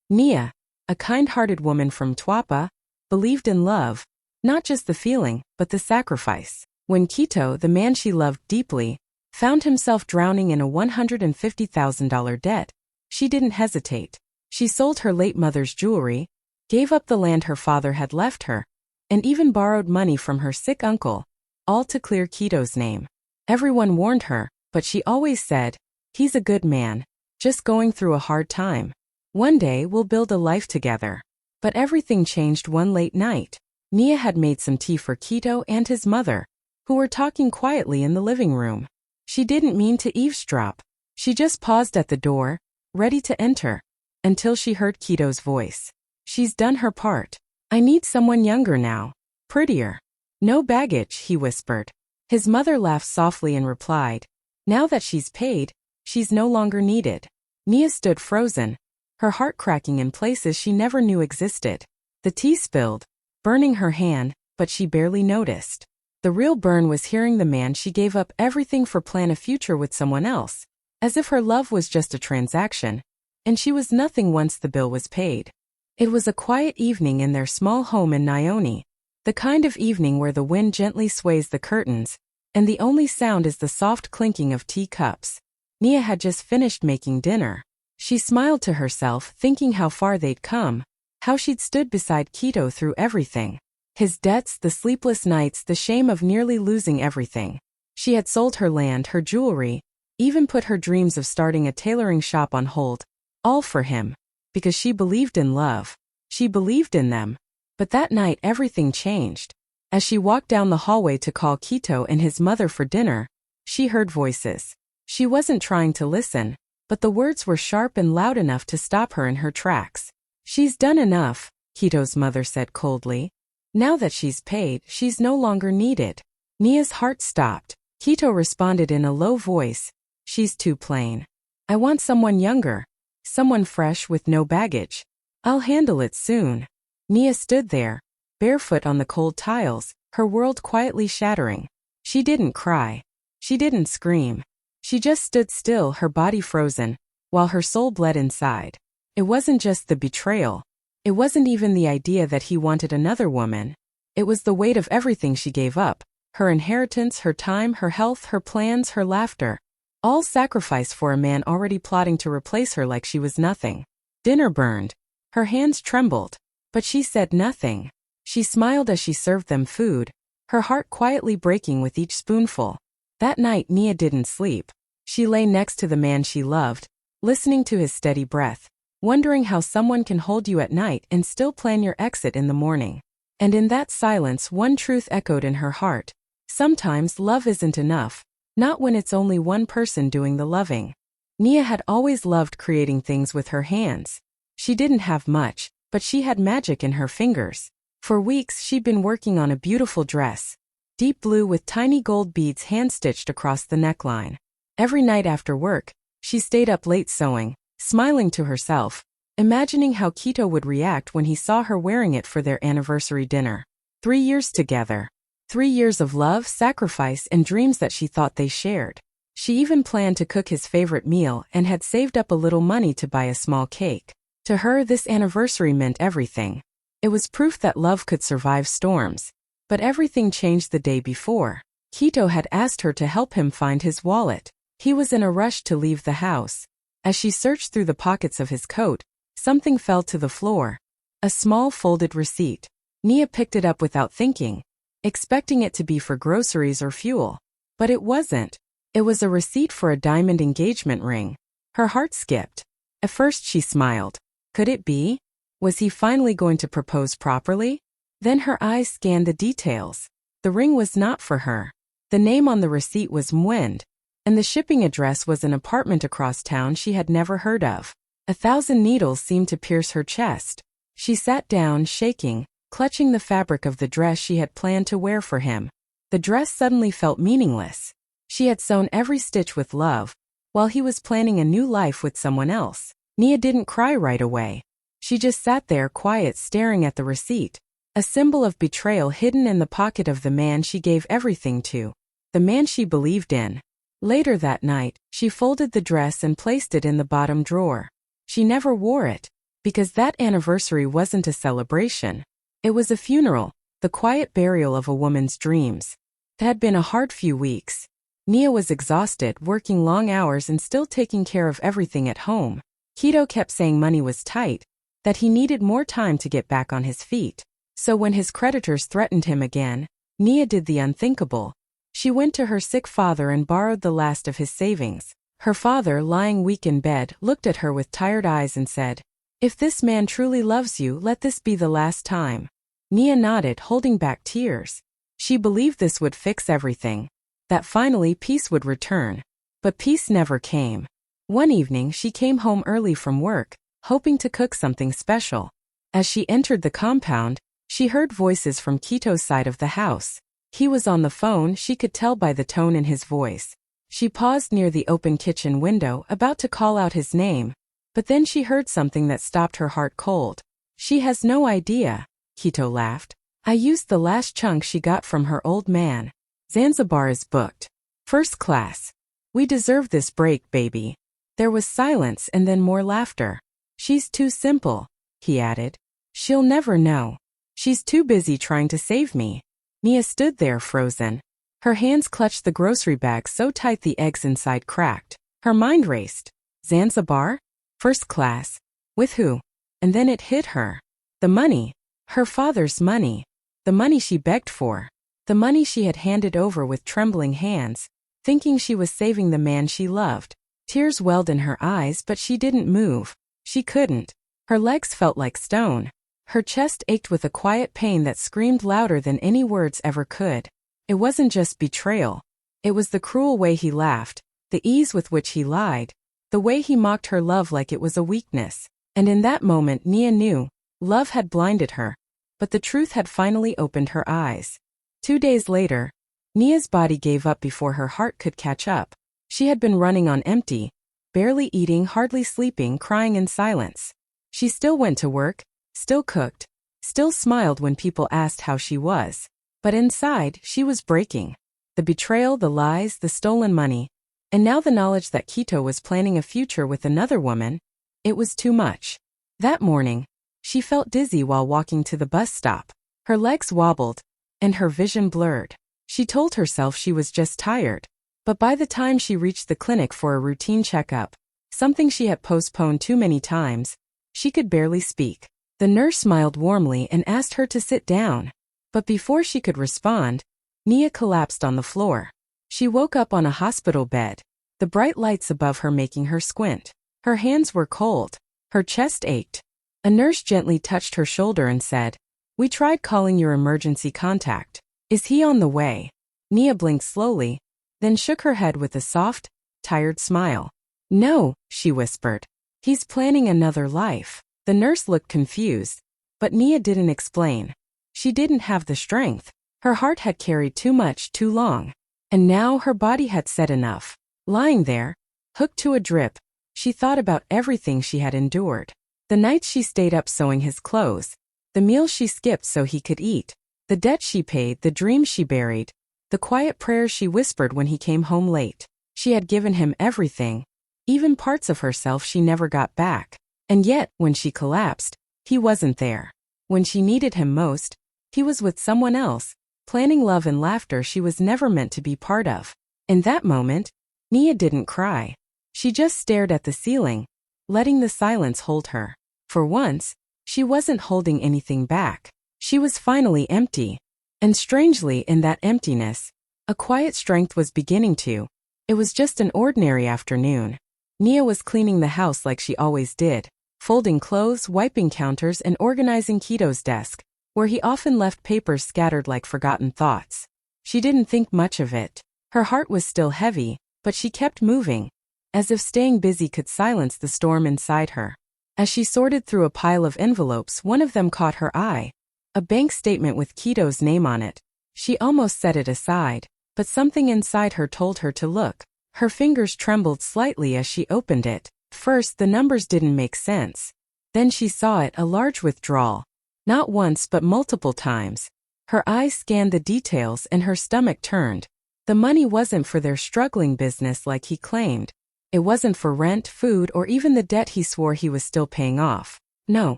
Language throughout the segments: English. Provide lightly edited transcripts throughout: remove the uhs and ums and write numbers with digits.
Nia, a kind-hearted woman from Tuapa, believed in love, not just the feeling, but the sacrifice. When Quito, the man she loved deeply, found himself drowning in a $150,000 debt, she didn't hesitate. She sold her late mother's jewelry, gave up the land her father had left her, and even borrowed money from her sick uncle, all to clear Quito's name. Everyone warned her, but she always said, "He's a good man, just going through a hard time. One day we'll build a life together." But everything changed one late night. Nia had made some tea for Quito and his mother, who were talking quietly in the living room. She didn't mean to eavesdrop. She just paused at the door, ready to enter, until she heard Quito's voice. "She's done her part. I need someone younger now. Prettier. No baggage," he whispered. His mother laughed softly and replied, "Now that she's paid, she's no longer needed." Nia stood frozen, her heart cracking in places she never knew existed. The tea spilled, burning her hand, but she barely noticed. The real burn was hearing the man she gave up everything for plan a future with someone else, as if her love was just a transaction, and she was nothing once the bill was paid. It was a quiet evening in their small home in Nione, the kind of evening where the wind gently sways the curtains, and the only sound is the soft clinking of tea cups. Nia had just finished making dinner. She smiled to herself, thinking how far they'd come, how she'd stood beside Quito through everything. His debts, the sleepless nights, the shame of nearly losing everything. She had sold her land, her jewelry, even put her dreams of starting a tailoring shop on hold, all for him, because she believed in love. She believed in them. But that night everything changed. As she walked down the hallway to call Quito and his mother for dinner, she heard voices. She wasn't trying to listen, but the words were sharp and loud enough to stop her in her tracks. "She's done enough," Quito's mother said coldly. "Now that she's paid, she's no longer needed." Nia's heart stopped. Quito responded in a low voice, "She's too plain. I want someone younger, someone fresh with no baggage. I'll handle it soon." Nia stood there, barefoot on the cold tiles, her world quietly shattering. She didn't cry. She didn't scream. She just stood still, her body frozen, while her soul bled inside. It wasn't just the betrayal. It wasn't even the idea that he wanted another woman. It was the weight of everything she gave up. Her inheritance, her time, her health, her plans, her laughter. All sacrificed for a man already plotting to replace her like she was nothing. Dinner burned. Her hands trembled. But she said nothing. She smiled as she served them food, her heart quietly breaking with each spoonful. That night Nia didn't sleep. She lay next to the man she loved, listening to his steady breath, wondering how someone can hold you at night and still plan your exit in the morning. And in that silence one truth echoed in her heart. Sometimes love isn't enough, not when it's only one person doing the loving. Nia had always loved creating things with her hands. She didn't have much, but she had magic in her fingers. For weeks she'd been working on a beautiful dress, deep blue with tiny gold beads hand-stitched across the neckline. Every night after work, she stayed up late sewing, smiling to herself, imagining how Quito would react when he saw her wearing it for their anniversary dinner. 3 years together. 3 years of love, sacrifice, and dreams that she thought they shared. She even planned to cook his favorite meal and had saved up a little money to buy a small cake. To her, this anniversary meant everything. It was proof that love could survive storms. But everything changed the day before. Quito had asked her to help him find his wallet. He was in a rush to leave the house. As she searched through the pockets of his coat, something fell to the floor. A small folded receipt. Nia picked it up without thinking, expecting it to be for groceries or fuel. But it wasn't. It was a receipt for a diamond engagement ring. Her heart skipped. At first she smiled. Could it be? Was he finally going to propose properly? Then her eyes scanned the details. The ring was not for her. The name on the receipt was Mwend, and the shipping address was an apartment across town she had never heard of. 1,000 needles seemed to pierce her chest. She sat down, shaking, clutching the fabric of the dress she had planned to wear for him. The dress suddenly felt meaningless. She had sewn every stitch with love, while he was planning a new life with someone else. Nia didn't cry right away. She just sat there quiet, staring at the receipt, a symbol of betrayal hidden in the pocket of the man she gave everything to, the man she believed in. Later that night, she folded the dress and placed it in the bottom drawer. She never wore it. Because that anniversary wasn't a celebration. It was a funeral, the quiet burial of a woman's dreams. It had been a hard few weeks. Nia was exhausted, working long hours and still taking care of everything at home. Quito kept saying money was tight, that he needed more time to get back on his feet. So when his creditors threatened him again, Nia did the unthinkable. She went to her sick father and borrowed the last of his savings. Her father, lying weak in bed, looked at her with tired eyes and said, "If this man truly loves you, let this be the last time." Nia nodded, holding back tears. She believed this would fix everything, that finally peace would return. But peace never came. One evening she came home early from work, hoping to cook something special. As she entered the compound, she heard voices from Quito's side of the house. He was on the phone, she could tell by the tone in his voice. She paused near the open kitchen window, about to call out his name. But then she heard something that stopped her heart cold. "She has no idea," Quito laughed. "I used the last chunk she got from her old man. Zanzibar is booked. First class. We deserve this break, baby." There was silence and then more laughter. "She's too simple," he added. "She'll never know. She's too busy trying to save me." Nia stood there frozen. Her hands clutched the grocery bag so tight the eggs inside cracked. Her mind raced. Zanzibar? First class? With who? And then it hit her. The money. Her father's money. The money she begged for. The money she had handed over with trembling hands, thinking she was saving the man she loved. Tears welled in her eyes, but she didn't move. She couldn't. Her legs felt like stone. Her chest ached with a quiet pain that screamed louder than any words ever could. It wasn't just betrayal. It was the cruel way he laughed, the ease with which he lied, the way he mocked her love like it was a weakness. And in that moment Nia knew, love had blinded her, but the truth had finally opened her eyes. 2 days later, Nia's body gave up before her heart could catch up. She had been running on empty, barely eating, hardly sleeping, crying in silence. She still went to work, still cooked, still smiled when people asked how she was. But inside, she was breaking. The betrayal, the lies, the stolen money, and now the knowledge that Quito was planning a future with another woman. It was too much. That morning, she felt dizzy while walking to the bus stop. Her legs wobbled, and her vision blurred. She told herself she was just tired. But by the time she reached the clinic for a routine checkup, something she had postponed too many times, she could barely speak. The nurse smiled warmly and asked her to sit down. But before she could respond, Nia collapsed on the floor. She woke up on a hospital bed, the bright lights above her making her squint. Her hands were cold. Her chest ached. A nurse gently touched her shoulder and said, "We tried calling your emergency contact. Is he on the way?" Nia blinked slowly, then shook her head with a soft, tired smile. "No," she whispered. "He's planning another life." The nurse looked confused, but Nia didn't explain. She didn't have the strength. Her heart had carried too much too long, and now her body had said enough. Lying there, hooked to a drip, she thought about everything she had endured. The nights she stayed up sewing his clothes, the meals she skipped so he could eat, the debt she paid, the dreams she buried, the quiet prayers she whispered when he came home late. She had given him everything, even parts of herself she never got back. And yet, when she collapsed, he wasn't there. When she needed him most, he was with someone else, planning love and laughter she was never meant to be part of. In that moment, Nia didn't cry. She just stared at the ceiling, letting the silence hold her. For once, she wasn't holding anything back. She was finally empty. And strangely, in that emptiness, a quiet strength was beginning to. It was just an ordinary afternoon. Nia was cleaning the house like she always did, folding clothes, wiping counters, and organizing Quito's desk, where he often left papers scattered like forgotten thoughts. She didn't think much of it. Her heart was still heavy, but she kept moving, as if staying busy could silence the storm inside her. As she sorted through a pile of envelopes, one of them caught her eye. A bank statement with Quito's name on it. She almost set it aside, but something inside her told her to look. Her fingers trembled slightly as she opened it. First, the numbers didn't make sense. Then she saw it, a large withdrawal. Not once but multiple times. Her eyes scanned the details and her stomach turned. The money wasn't for their struggling business like he claimed. It wasn't for rent, food, or even the debt he swore he was still paying off. No,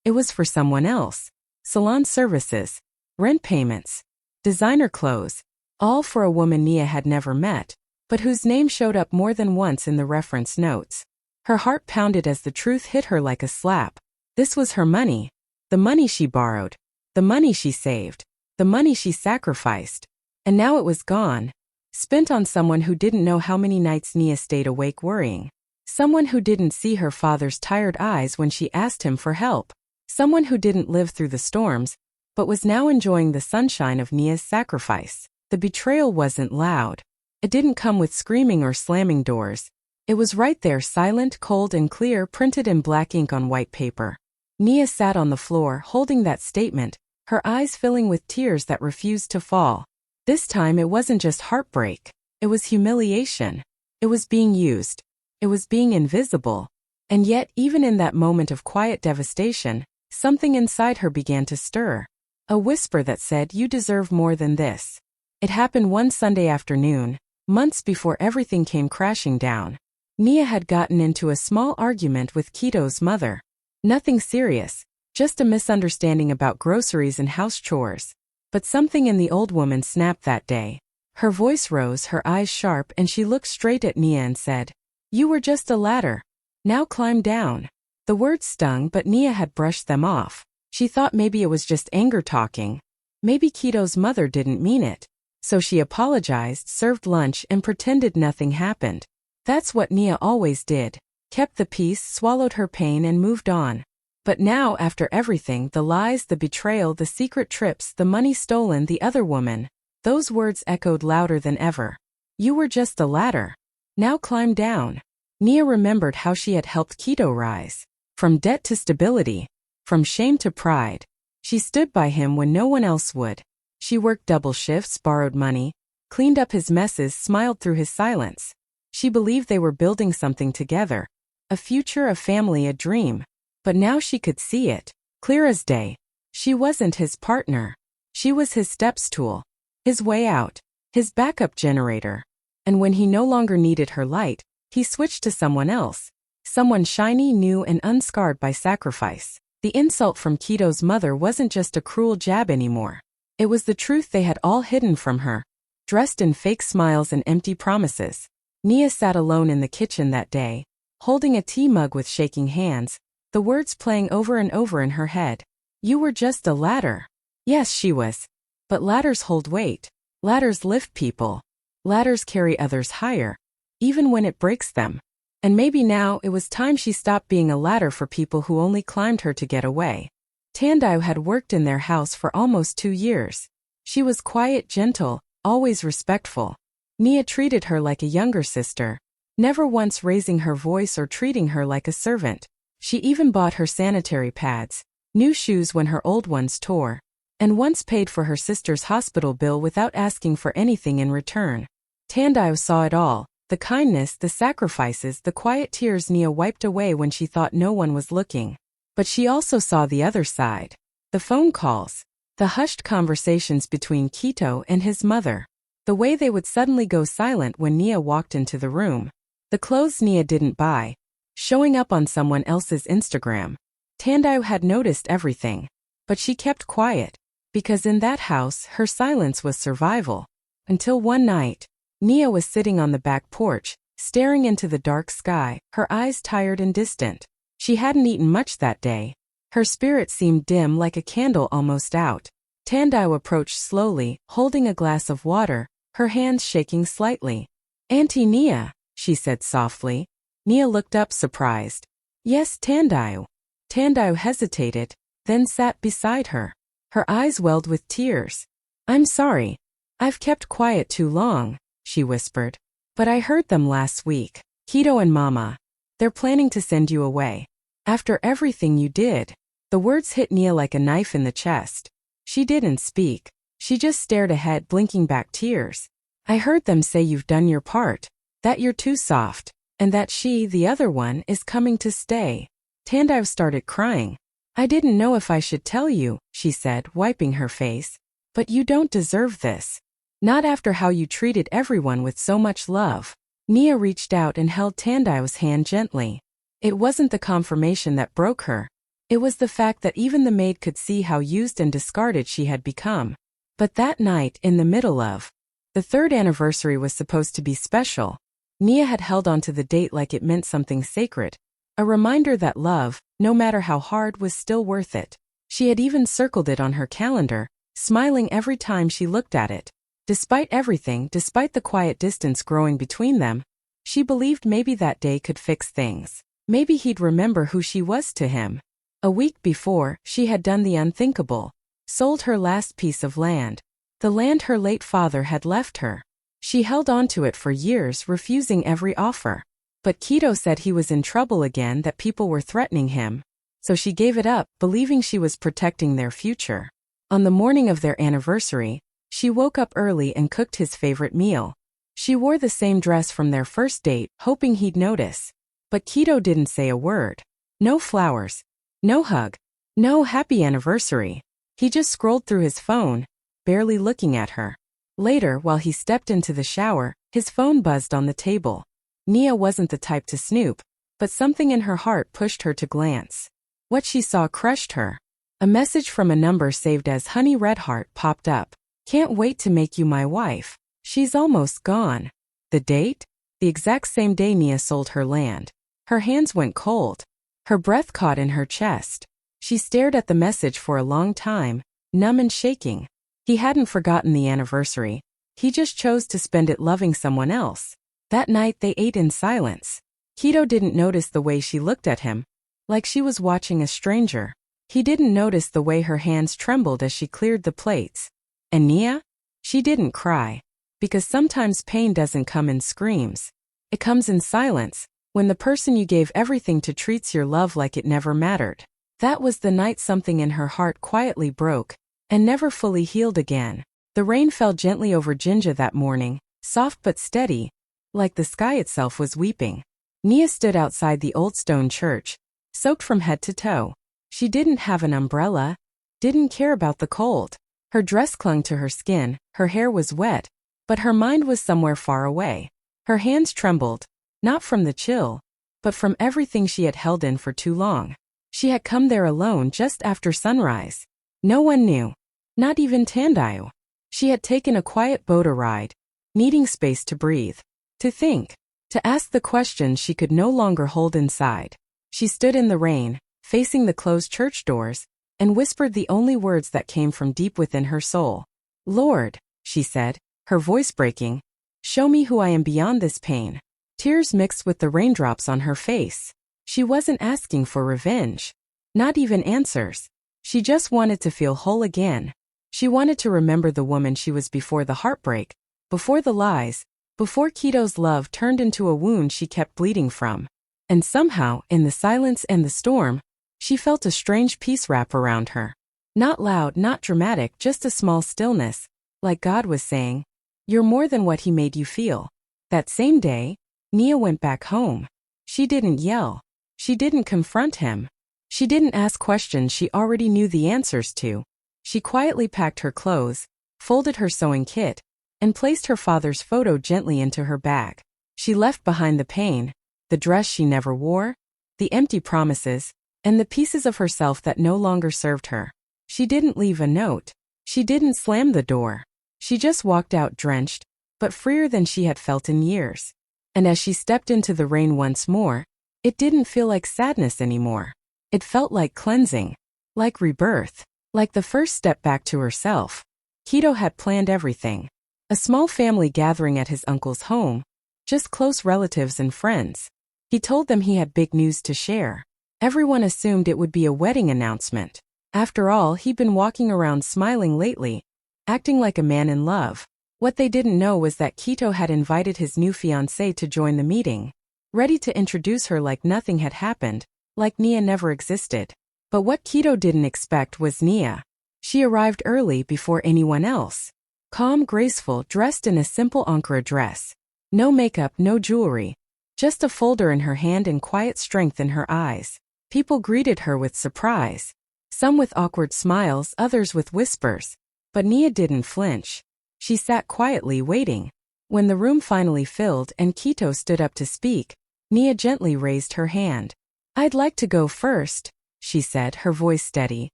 it was for someone else. Salon services, rent payments, designer clothes, all for a woman Nia had never met, but whose name showed up more than once in the reference notes. Her heart pounded as the truth hit her like a slap. This was her money. The money she borrowed. The money she saved. The money she sacrificed. And now it was gone. Spent on someone who didn't know how many nights Nia stayed awake worrying. Someone who didn't see her father's tired eyes when she asked him for help. Someone who didn't live through the storms, but was now enjoying the sunshine of Nia's sacrifice. The betrayal wasn't loud. It didn't come with screaming or slamming doors. It was right there, silent, cold, and clear, printed in black ink on white paper. Nia sat on the floor, holding that statement, her eyes filling with tears that refused to fall. This time it wasn't just heartbreak. It was humiliation. It was being used. It was being invisible. And yet, even in that moment of quiet devastation, something inside her began to stir. A whisper that said, "You deserve more than this." It happened one Sunday afternoon, months before everything came crashing down. Nia had gotten into a small argument with Kito's mother. Nothing serious, just a misunderstanding about groceries and house chores. But something in the old woman snapped that day. Her voice rose, her eyes sharp, and she looked straight at Nia and said, "You were just a ladder. Now climb down." The words stung, but Nia had brushed them off. She thought maybe it was just anger talking. Maybe Kito's mother didn't mean it. So she apologized, served lunch, and pretended nothing happened. That's what Nia always did. Kept the peace, swallowed her pain, and moved on. But now, after everything, the lies, the betrayal, the secret trips, the money stolen, the other woman, those words echoed louder than ever. You were just a ladder. Now climb down. Nia remembered how she had helped Kito rise. From debt to stability. From shame to pride. She stood by him when no one else would. She worked double shifts, borrowed money, cleaned up his messes, smiled through his silence. She believed they were building something together. A future, a family, a dream. But now she could see it, clear as day. She wasn't his partner. She was his steps tool. His way out. His backup generator. And when he no longer needed her light, he switched to someone else. Someone shiny, new, and unscarred by sacrifice. The insult from Kito's mother wasn't just a cruel jab anymore. It was the truth they had all hidden from her, dressed in fake smiles and empty promises. Nia sat alone in the kitchen that day, holding a tea mug with shaking hands, the words playing over and over in her head. You were just a ladder. Yes, she was. But ladders hold weight. Ladders lift people. Ladders carry others higher, even when it breaks them. And maybe now it was time she stopped being a ladder for people who only climbed her to get away. Tandao had worked in their house for almost 2 years. She was quiet, gentle, always respectful. Nia treated her like a younger sister, never once raising her voice or treating her like a servant. She even bought her sanitary pads, new shoes when her old ones tore, and once paid for her sister's hospital bill without asking for anything in return. Tandao saw it all. The kindness, the sacrifices, the quiet tears Nia wiped away when she thought no one was looking. But she also saw the other side. The phone calls. The hushed conversations between Kito and his mother. The way they would suddenly go silent when Nia walked into the room. The clothes Nia didn't buy. Showing up on someone else's Instagram. Tandao had noticed everything. But she kept quiet. Because in that house, her silence was survival. Until one night, Nia was sitting on the back porch, staring into the dark sky, her eyes tired and distant. She hadn't eaten much that day. Her spirit seemed dim, like a candle almost out. Tandao approached slowly, holding a glass of water, her hands shaking slightly. "Auntie Nia," she said softly. Nia looked up, surprised. "Yes, Tandao." Tandao hesitated, then sat beside her. Her eyes welled with tears. "I'm sorry. I've kept quiet too long," she whispered. "But I heard them last week. Kito and Mama. They're planning to send you away. After everything you did." The words hit Nia like a knife in the chest. She didn't speak. She just stared ahead, blinking back tears. "I heard them say you've done your part. That you're too soft. And that she, the other one, is coming to stay." Tandao started crying. "I didn't know if I should tell you," she said, wiping her face. "But you don't deserve this. Not after how you treated everyone with so much love." Nia reached out and held Tandao's hand gently. It wasn't the confirmation that broke her. It was the fact that even the maid could see how used and discarded she had become. But that night, in the middle of the third anniversary was supposed to be special. Nia had held on to the date like it meant something sacred, a reminder that love, no matter how hard, was still worth it. She had even circled it on her calendar, smiling every time she looked at it. Despite everything, despite the quiet distance growing between them, she believed maybe that day could fix things. Maybe he'd remember who she was to him. A week before, she had done the unthinkable, sold her last piece of land. The land her late father had left her. She held on to it for years, refusing every offer. But Quito said he was in trouble again, that people were threatening him. So she gave it up, believing she was protecting their future. On the morning of their anniversary, she woke up early and cooked his favorite meal. She wore the same dress from their first date, hoping he'd notice. But Quito didn't say a word. No flowers. No hug. No happy anniversary. He just scrolled through his phone, barely looking at her. Later, while he stepped into the shower, his phone buzzed on the table. Nia wasn't the type to snoop, but something in her heart pushed her to glance. What she saw crushed her. A message from a number saved as Honey Redheart popped up. Can't wait to make you my wife. She's almost gone. The date? The exact same day Nia sold her land. Her hands went cold. Her breath caught in her chest. She stared at the message for a long time, numb and shaking. He hadn't forgotten the anniversary. He just chose to spend it loving someone else. That night they ate in silence. Quito didn't notice the way she looked at him, like she was watching a stranger. He didn't notice the way her hands trembled as she cleared the plates. And Nia? She didn't cry. Because sometimes pain doesn't come in screams. It comes in silence, when the person you gave everything to treats your love like it never mattered. That was the night something in her heart quietly broke, and never fully healed again. The rain fell gently over Jinja that morning, soft but steady, like the sky itself was weeping. Nia stood outside the old stone church, soaked from head to toe. She didn't have an umbrella, didn't care about the cold. Her dress clung to her skin, her hair was wet, but her mind was somewhere far away. Her hands trembled, not from the chill, but from everything she had held in for too long. She had come there alone just after sunrise. No one knew, not even Tandayu. She had taken a quiet boat ride, needing space to breathe, to think, to ask the questions she could no longer hold inside. She stood in the rain, facing the closed church doors, and whispered the only words that came from deep within her soul. Lord, she said, her voice breaking, show me who I am beyond this pain. Tears mixed with the raindrops on her face. She wasn't asking for revenge, not even answers. She just wanted to feel whole again. She wanted to remember the woman she was before the heartbreak, before the lies, before Quito's love turned into a wound she kept bleeding from. And somehow, in the silence and the storm, she felt a strange peace wrap around her. Not loud, not dramatic, just a small stillness, like God was saying, you're more than what he made you feel. That same day, Nia went back home. She didn't yell. She didn't confront him. She didn't ask questions she already knew the answers to. She quietly packed her clothes, folded her sewing kit, and placed her father's photo gently into her bag. She left behind the pain, the dress she never wore, the empty promises, and the pieces of herself that no longer served her. She didn't leave a note. She didn't slam the door. She just walked out drenched, but freer than she had felt in years. And as she stepped into the rain once more, it didn't feel like sadness anymore. It felt like cleansing, like rebirth, like the first step back to herself. Quito had planned everything. A small family gathering at his uncle's home, just close relatives and friends. He told them he had big news to share. Everyone assumed it would be a wedding announcement. After all, he'd been walking around smiling lately, acting like a man in love. What they didn't know was that Quito had invited his new fiancée to join the meeting, ready to introduce her like nothing had happened, like Nia never existed. But what Quito didn't expect was Nia. She arrived early before anyone else. Calm, graceful, dressed in a simple Ankara dress. No makeup, no jewelry. Just a folder in her hand and quiet strength in her eyes. People greeted her with surprise. Some with awkward smiles, others with whispers. But Nia didn't flinch. She sat quietly waiting. When the room finally filled and Quito stood up to speak, Nia gently raised her hand. I'd like to go first, she said, her voice steady,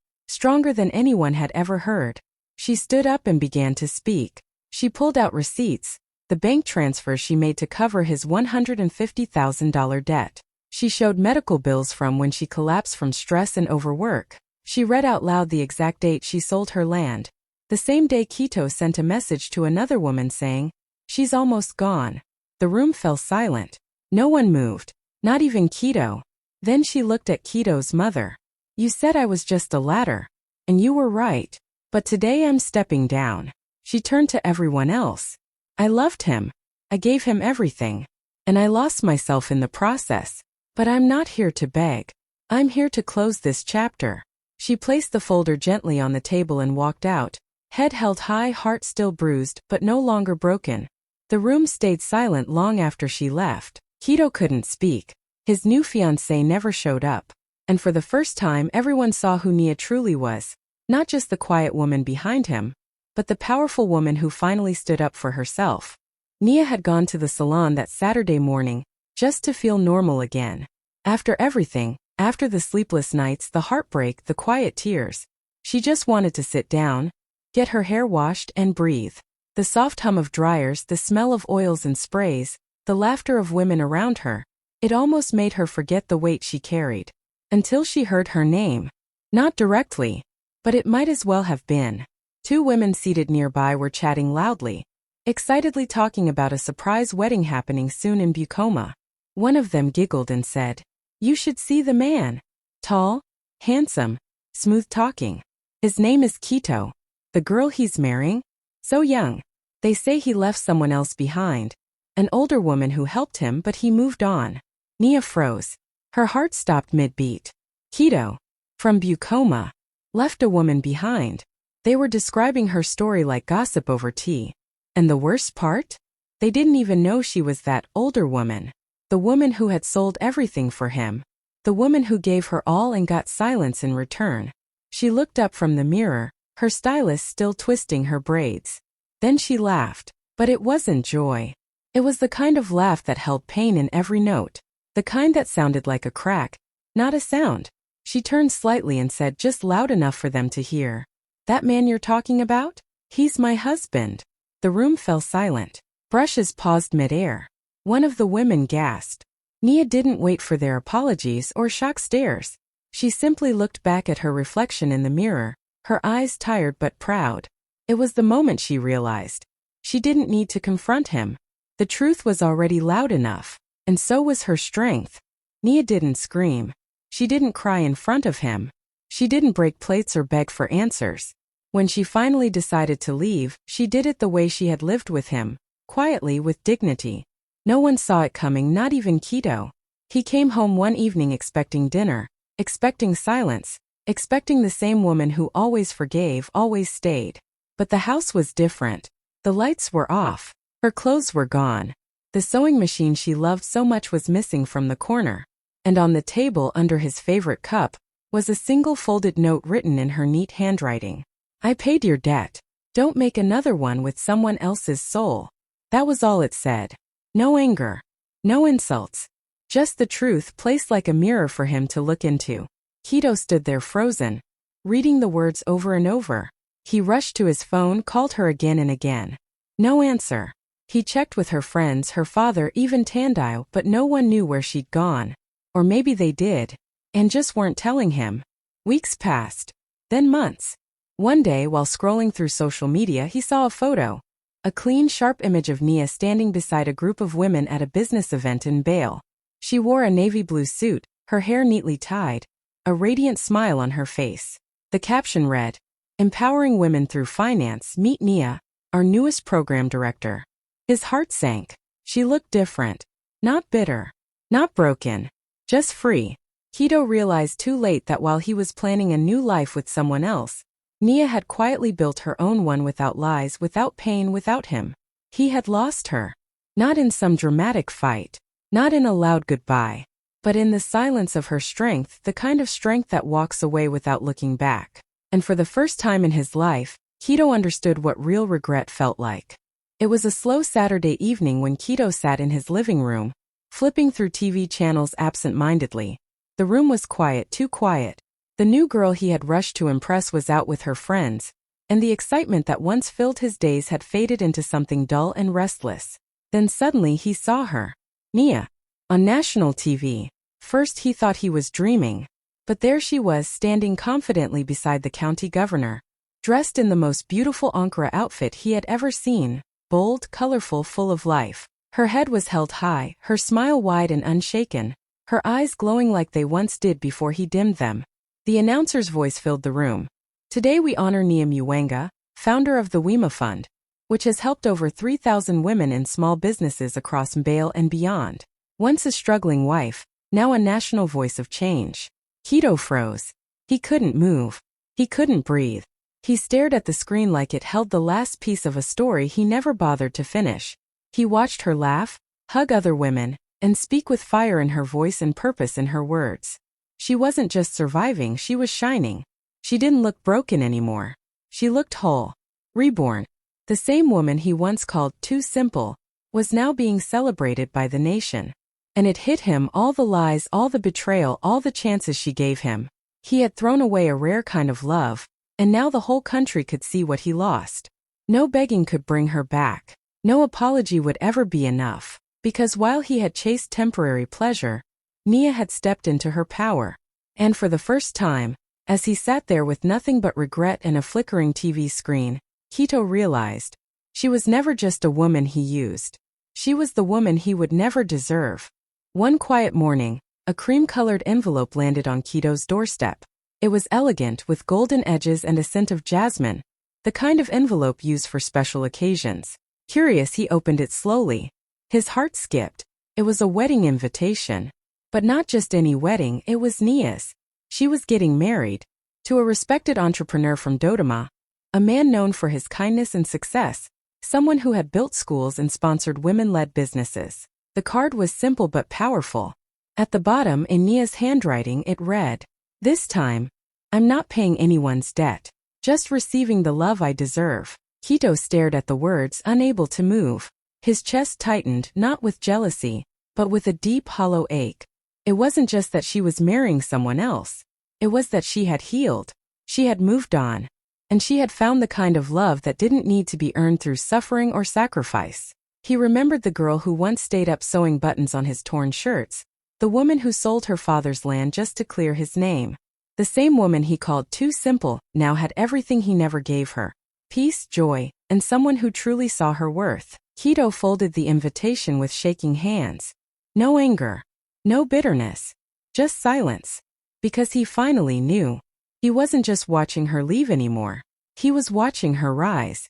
stronger than anyone had ever heard. She stood up and began to speak. She pulled out receipts, the bank transfers she made to cover his $150,000 debt. She showed medical bills from when she collapsed from stress and overwork. She read out loud the exact date she sold her land. The same day Quito sent a message to another woman saying, "She's almost gone." The room fell silent. No one moved, not even Quito. Then she looked at Quito's mother. "You said I was just a ladder. And you were right. But today I'm stepping down." She turned to everyone else. "I loved him. I gave him everything. And I lost myself in the process. But I'm not here to beg. I'm here to close this chapter." She placed the folder gently on the table and walked out, head held high, heart still bruised but no longer broken. The room stayed silent long after she left. Quito couldn't speak. His new fiancée never showed up. And for the first time everyone saw who Nia truly was. Not just the quiet woman behind him, but the powerful woman who finally stood up for herself. Nia had gone to the salon that Saturday morning, just to feel normal again. After everything, after the sleepless nights, the heartbreak, the quiet tears, she just wanted to sit down, get her hair washed and breathe. The soft hum of dryers, the smell of oils and sprays, the laughter of women around her, it almost made her forget the weight she carried. Until she heard her name. Not directly, but it might as well have been. Two women seated nearby were chatting loudly, excitedly talking about a surprise wedding happening soon in Bucoma. One of them giggled and said, "You should see the man. Tall, handsome, smooth-talking. His name is Quito. The girl he's marrying? So young. They say he left someone else behind. An older woman who helped him, but he moved on." Nia froze. Her heart stopped mid-beat. Quito, from Bucoma, left a woman behind. They were describing her story like gossip over tea. And the worst part? They didn't even know she was that older woman. The woman who had sold everything for him. The woman who gave her all and got silence in return. She looked up from the mirror, her stylist still twisting her braids. Then she laughed. But it wasn't joy. It was the kind of laugh that held pain in every note. The kind that sounded like a crack, not a sound. She turned slightly and said, just loud enough for them to hear, "That man you're talking about? He's my husband." The room fell silent. Brushes paused mid-air. One of the women gasped. Nia didn't wait for their apologies or shocked stares. She simply looked back at her reflection in the mirror, her eyes tired but proud. It was the moment she realized. She didn't need to confront him. The truth was already loud enough. And so was her strength. Nia didn't scream. She didn't cry in front of him. She didn't break plates or beg for answers. When she finally decided to leave, she did it the way she had lived with him, quietly, with dignity. No one saw it coming, not even Quito. He came home one evening expecting dinner, expecting silence, expecting the same woman who always forgave, always stayed. But the house was different. The lights were off. Her clothes were gone. The sewing machine she loved so much was missing from the corner. And on the table under his favorite cup was a single folded note written in her neat handwriting. "I paid your debt. Don't make another one with someone else's soul." That was all it said. No anger. No insults. Just the truth placed like a mirror for him to look into. Quito stood there frozen, reading the words over and over. He rushed to his phone, called her again and again. No answer. He checked with her friends, her father, even Tandile, but no one knew where she'd gone. Or maybe they did, and just weren't telling him. Weeks passed. Then months. One day, while scrolling through social media, he saw a photo. A clean, sharp image of Nia standing beside a group of women at a business event in Bale. She wore a navy blue suit, her hair neatly tied, a radiant smile on her face. The caption read, "Empowering Women Through Finance, Meet Nia, our newest program director." His heart sank. She looked different. Not bitter. Not broken. Just free. Quito realized too late that while he was planning a new life with someone else, Nia had quietly built her own one without lies, without pain, without him. He had lost her. Not in some dramatic fight. Not in a loud goodbye. But in the silence of her strength, the kind of strength that walks away without looking back. And for the first time in his life, Quito understood what real regret felt like. It was a slow Saturday evening when Quito sat in his living room, flipping through TV channels absent-mindedly. The room was quiet, too quiet. The new girl he had rushed to impress was out with her friends, and the excitement that once filled his days had faded into something dull and restless. Then suddenly he saw her, Nia, on national TV. First he thought he was dreaming, but there she was standing confidently beside the county governor, dressed in the most beautiful Ankara outfit he had ever seen, bold, colorful, full of life. Her head was held high, her smile wide and unshaken, her eyes glowing like they once did before he dimmed them. The announcer's voice filled the room. Today we honor Nia Mwenga, founder of the Wema Fund, which has helped over 3,000 women in small businesses across Mbale and beyond. Once a struggling wife, now a national voice of change. Kito froze. He couldn't move. He couldn't breathe. He stared at the screen like it held the last piece of a story he never bothered to finish. He watched her laugh, hug other women, and speak with fire in her voice and purpose in her words. She wasn't just surviving, she was shining. She didn't look broken anymore. She looked whole, reborn. The same woman he once called too simple was now being celebrated by the nation. And it hit him, all the lies, all the betrayal, all the chances she gave him. He had thrown away a rare kind of love, and now the whole country could see what he lost. No begging could bring her back. No apology would ever be enough, because while he had chased temporary pleasure, Nia had stepped into her power. And for the first time, as he sat there with nothing but regret and a flickering TV screen, Kito realized she was never just a woman he used. She was the woman he would never deserve. One quiet morning, a cream-colored envelope landed on Kito's doorstep. It was elegant, with golden edges and a scent of jasmine, the kind of envelope used for special occasions. Curious, he opened it slowly. His heart skipped. It was a wedding invitation. But not just any wedding, it was Nia's. She was getting married to a respected entrepreneur from Dodoma, a man known for his kindness and success, someone who had built schools and sponsored women-led businesses. The card was simple but powerful. At the bottom, in Nia's handwriting, it read, "This time, I'm not paying anyone's debt, just receiving the love I deserve." Kito stared at the words, unable to move. His chest tightened, not with jealousy, but with a deep, hollow ache. It wasn't just that she was marrying someone else. It was that she had healed. She had moved on. And she had found the kind of love that didn't need to be earned through suffering or sacrifice. He remembered the girl who once stayed up sewing buttons on his torn shirts, the woman who sold her father's land just to clear his name. The same woman he called too simple now had everything he never gave her: peace, joy, and someone who truly saw her worth. Kito folded the invitation with shaking hands. No anger, no bitterness, just silence. Because he finally knew. He wasn't just watching her leave anymore. He was watching her rise.